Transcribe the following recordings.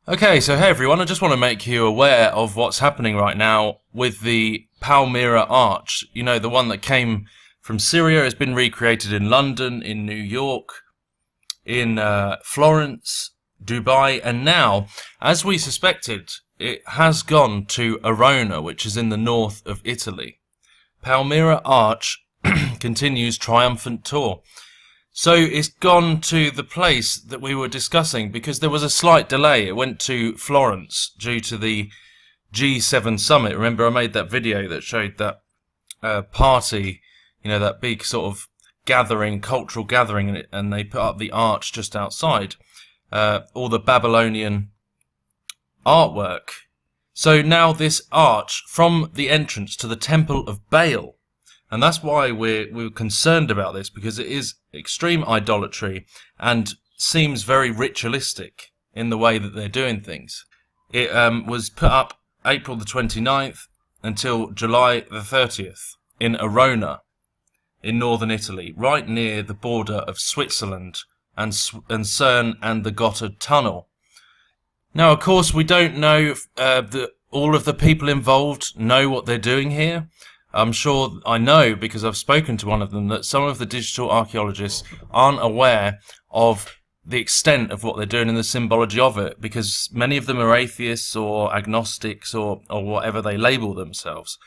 Okay, so hey everyone, I just want to make you aware of what's happening right now with the Palmyra Arch. You know, the one that came from Syria has been recreated in London, in New York, in Florence, Dubai, and now, as we suspected, it has gone to Arona, which is in the north of Italy. Palmyra Arch continues triumphant tour. So it's gone to the place that we were discussing because there was a slight delay. It went to Florence due to the G7 summit. Remember, I made that video that showed that party, you know, that big sort of gathering, cultural gathering, and they put up the arch just outside, all the Babylonian artwork. So now this arch from the entrance to the temple of Baal. And that's why we're concerned about this, because it is extreme idolatry and seems very ritualistic in the way that they're doing things. It was put up April the 29th until July the 30th in Arona in northern Italy, right near the border of Switzerland and CERN and the Gotthard Tunnel. Now, of course, we don't know that all of the people involved know what they're doing here. I'm sure I know, because I've spoken to one of them, that some of the digital archaeologists aren't aware of the extent of what they're doing and the symbology of it, because many of them are atheists or agnostics or whatever they label themselves.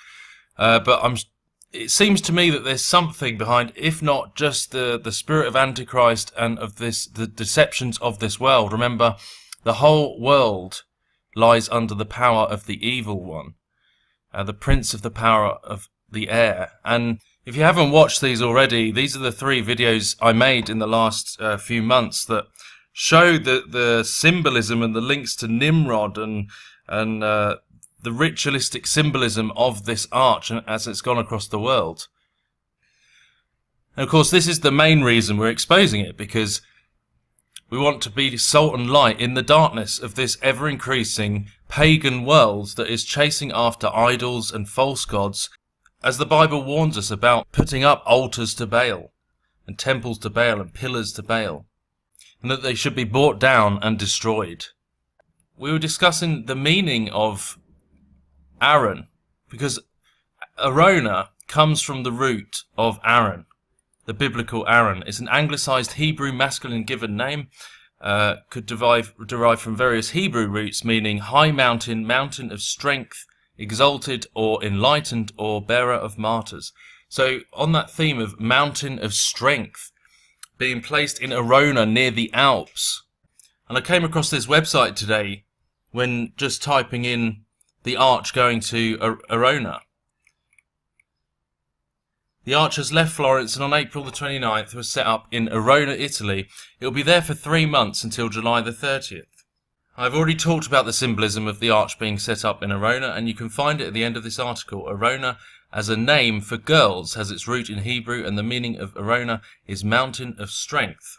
But it seems to me that there's something behind, if not just the spirit of Antichrist and of the deceptions of this world. Remember, the whole world lies under the power of the evil one, the prince of the power of the air. And if you haven't watched these already, these are the 3 videos I made in the last few months that show the symbolism and the links to Nimrod and the ritualistic symbolism of this arch as it's gone across the world. And of course, this is the main reason we're exposing it, because we want to be salt and light in the darkness of this ever-increasing pagan world that is chasing after idols and false gods, as the Bible warns us about putting up altars to Baal, and temples to Baal, and pillars to Baal, and that they should be brought down and destroyed. We were discussing the meaning of Aaron, because Arona comes from the root of Aaron. The biblical Aaron is an anglicized Hebrew masculine given name, could derive from various Hebrew roots, meaning high mountain, mountain of strength, exalted or enlightened, or bearer of martyrs. So on that theme of mountain of strength being placed in Arona near the Alps, and I came across this website today when just typing in the arch going to Arona. The arch has left Florence and on April the 29th was set up in Arona, Italy. It will be there for 3 months until July the 30th. I've already talked about the symbolism of the arch being set up in Arona, and you can find it at the end of this article. Arona, as a name for girls, has its root in Hebrew, and the meaning of Arona is mountain of strength.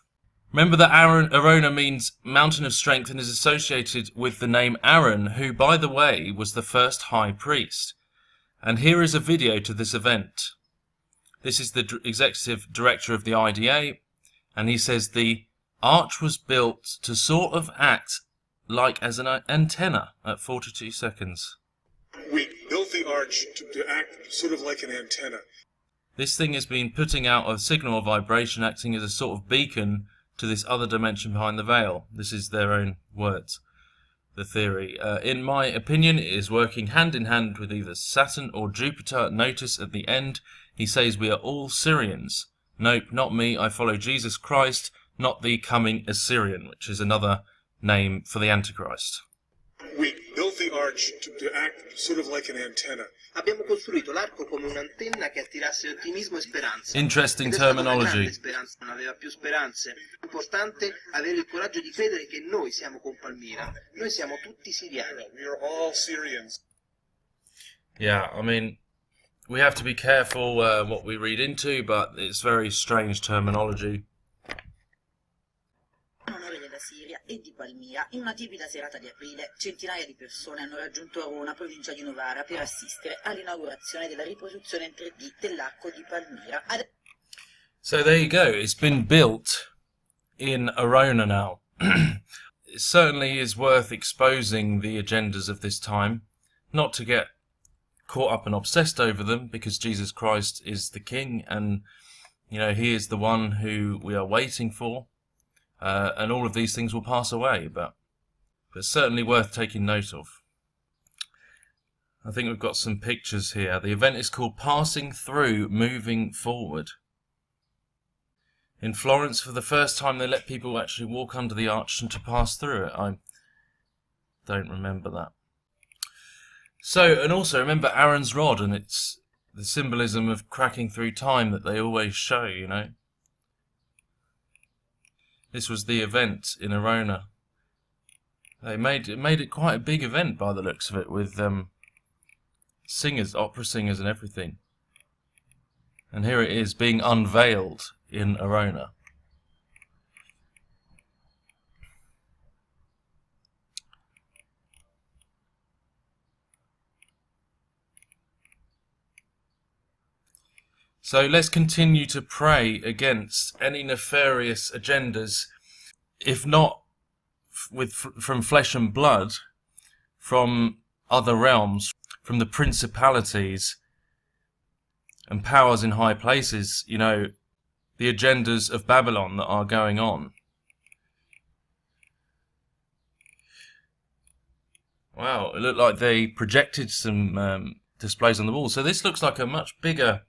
Remember that Arona means mountain of strength and is associated with the name Aaron, who, by the way, was the first high priest. And here is a video to this event. This is the executive director of the IDA, and he says the arch was built to sort of act like as an antenna at 42 seconds. We built the arch to act sort of like an antenna. This thing has been putting out a signal or vibration, acting as a sort of beacon to this other dimension behind the veil. This is their own words, the theory. In my opinion, it is working hand in hand with either Saturn or Jupiter. Notice at the end, he says we are all Syrians. Nope, not me. I follow Jesus Christ, not the coming Assyrian, which is another name for the Antichrist. We built the arch to act sort of like an antenna. Abbiamo costruito l'arco come un'antenna che attirasse ottimismo e speranza. Interesting terminology. Speranza non aveva più speranze. È importante avere il coraggio di credere che noi siamo con Palmira. Noi siamo tutti siriani. We are all Syrians. Yeah, I mean, we have to be careful what we read into, but it's very strange terminology. Siria e di Palmira. In una tipica serata di aprile, centinaia di persone hanno raggiunto Arona, provincia di Novara, per assistere all'inaugurazione della riproduzione in 3D dell'arco di Palmira. So there you go. It's been built in Arona now. it certainly is worth exposing the agendas of this time, not to get caught up and obsessed over them, because Jesus Christ is the King, and he is the one who we are waiting for, and all of these things will pass away, but certainly worth taking note of. I think we've got some pictures here. The event is called Passing Through, Moving Forward. In Florence, for the first time, they let people actually walk under the arch and to pass through it. I don't remember that. So, and also remember Aaron's rod, and it's the symbolism of cracking through time that they always show, This was the event in Arona. They made it quite a big event by the looks of it, with singers, opera singers and everything. And here it is being unveiled in Arona. So let's continue to pray against any nefarious agendas, if not from flesh and blood, from other realms, from the principalities and powers in high places, the agendas of Babylon that are going on. Wow, it looked like they projected some displays on the wall. So this looks like a much bigger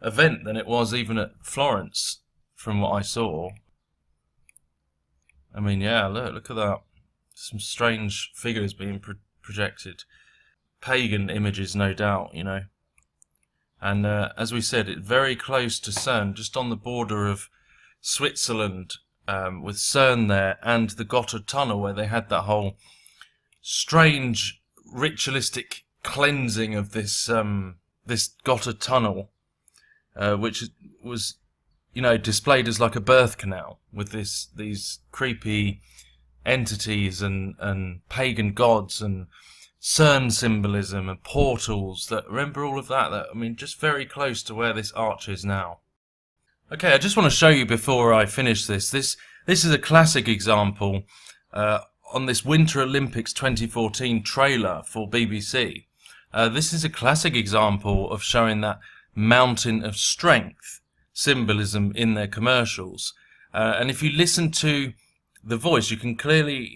event than it was even at Florence, from what I saw. I mean, yeah, look at that. Some strange figures being projected. Pagan images, no doubt, And as we said, it's very close to CERN, just on the border of Switzerland, with CERN there, and the Gotthard Tunnel, where they had that whole strange ritualistic cleansing of this Gotthard Tunnel, which was, displayed as like a birth canal, with these creepy entities and pagan gods and CERN symbolism and portals. Remember all of that? Just very close to where this arch is now. Okay, I just want to show you before I finish this. This is a classic example on this Winter Olympics 2014 trailer for BBC. This is a classic example of showing that mountain of strength symbolism in their commercials. And if you listen to the voice, you can clearly,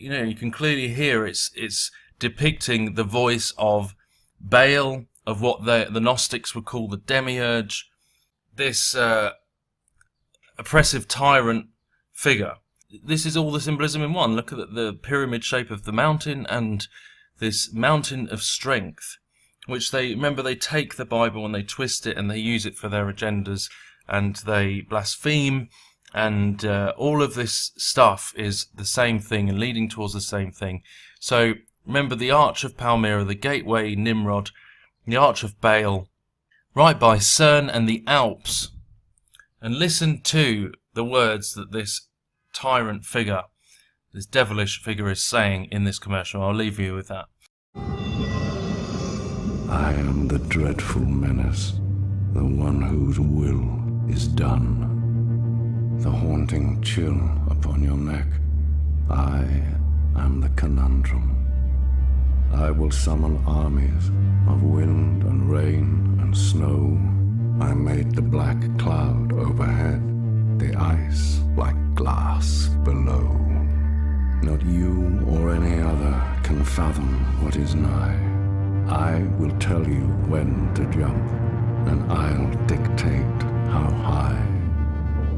hear it's depicting the voice of Baal, of what the Gnostics would call the demiurge, this oppressive tyrant figure. This is all the symbolism in one. Look at the pyramid shape of the mountain and this mountain of strength, which they take the Bible and they twist it and they use it for their agendas, and they blaspheme, and all of this stuff is the same thing and leading towards the same thing. So remember the Arch of Palmyra, the Gateway Nimrod, the Arch of Baal, right by CERN and the Alps, and listen to the words that this tyrant figure, this devilish figure, is saying in this commercial. I'll leave you with that. I am the dreadful menace, the one whose will is done. The haunting chill upon your neck, I am the conundrum. I will summon armies of wind and rain and snow. I made the black cloud overhead, the ice like glass below. Not you or any other can fathom what is nigh. I will tell you when to jump, and I'll dictate how high.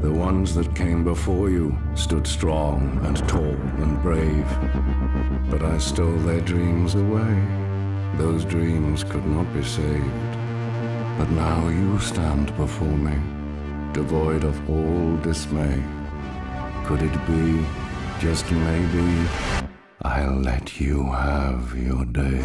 The ones that came before you stood strong and tall and brave, but I stole their dreams away. Those dreams could not be saved. But now you stand before me, devoid of all dismay. Could it be, just maybe, I'll let you have your day?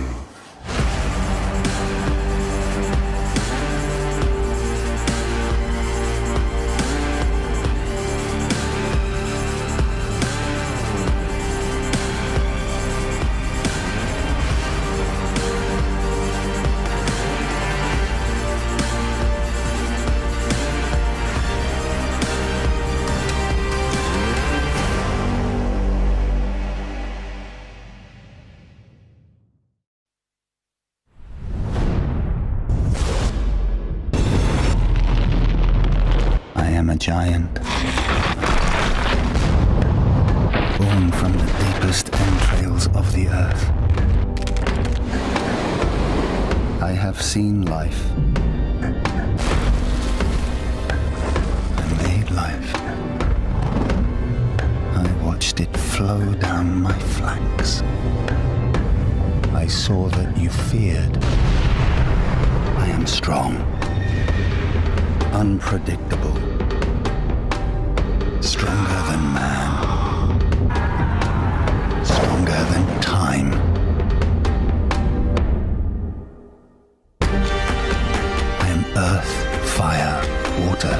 am a giant, born from the deepest entrails of the earth. I have seen life. I made life. I watched it flow down my flanks. I saw that you feared. I am strong, unpredictable, stronger than man, stronger than time. I am earth, fire, water.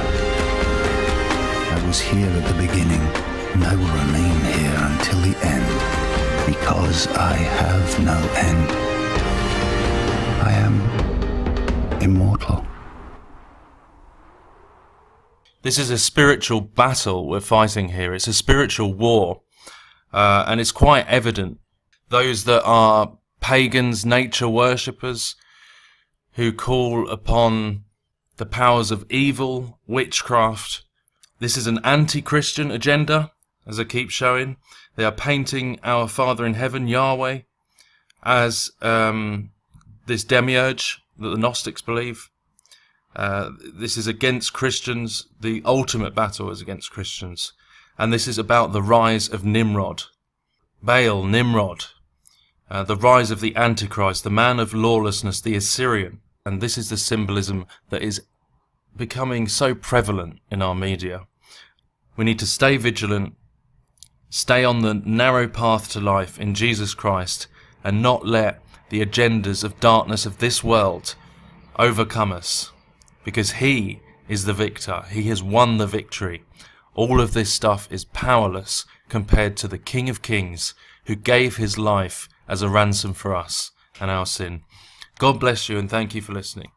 I was here at the beginning, and I will remain here until the end, because I have no end. I am immortal. This is a spiritual battle we're fighting here. It's a spiritual war, and it's quite evident. Those that are pagans, nature worshippers, who call upon the powers of evil, witchcraft. This is an anti-Christian agenda, as I keep showing. They are painting our Father in Heaven, Yahweh, as this demiurge that the Gnostics believe. This is against Christians. The ultimate battle is against Christians. And this is about the rise of Nimrod. Baal, Nimrod. The rise of the Antichrist, the man of lawlessness, the Assyrian. And this is the symbolism that is becoming so prevalent in our media. We need to stay vigilant, stay on the narrow path to life in Jesus Christ, and not let the agendas of darkness of this world overcome us. Because He is the victor. He has won the victory. All of this stuff is powerless compared to the King of Kings, who gave His life as a ransom for us and our sin. God bless you, and thank you for listening.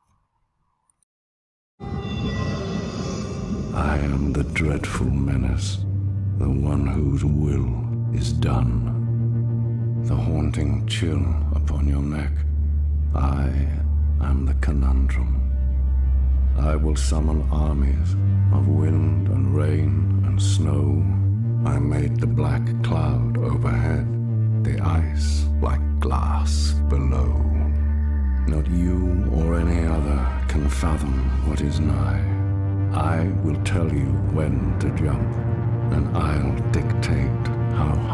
I am the dreadful menace, the one whose will is done. The haunting chill upon your neck. I am the conundrum. I will summon armies of wind and rain and snow. I made the black cloud overhead, the ice like glass below. Not you or any other can fathom what is nigh. I will tell you when to jump, and I'll dictate how high.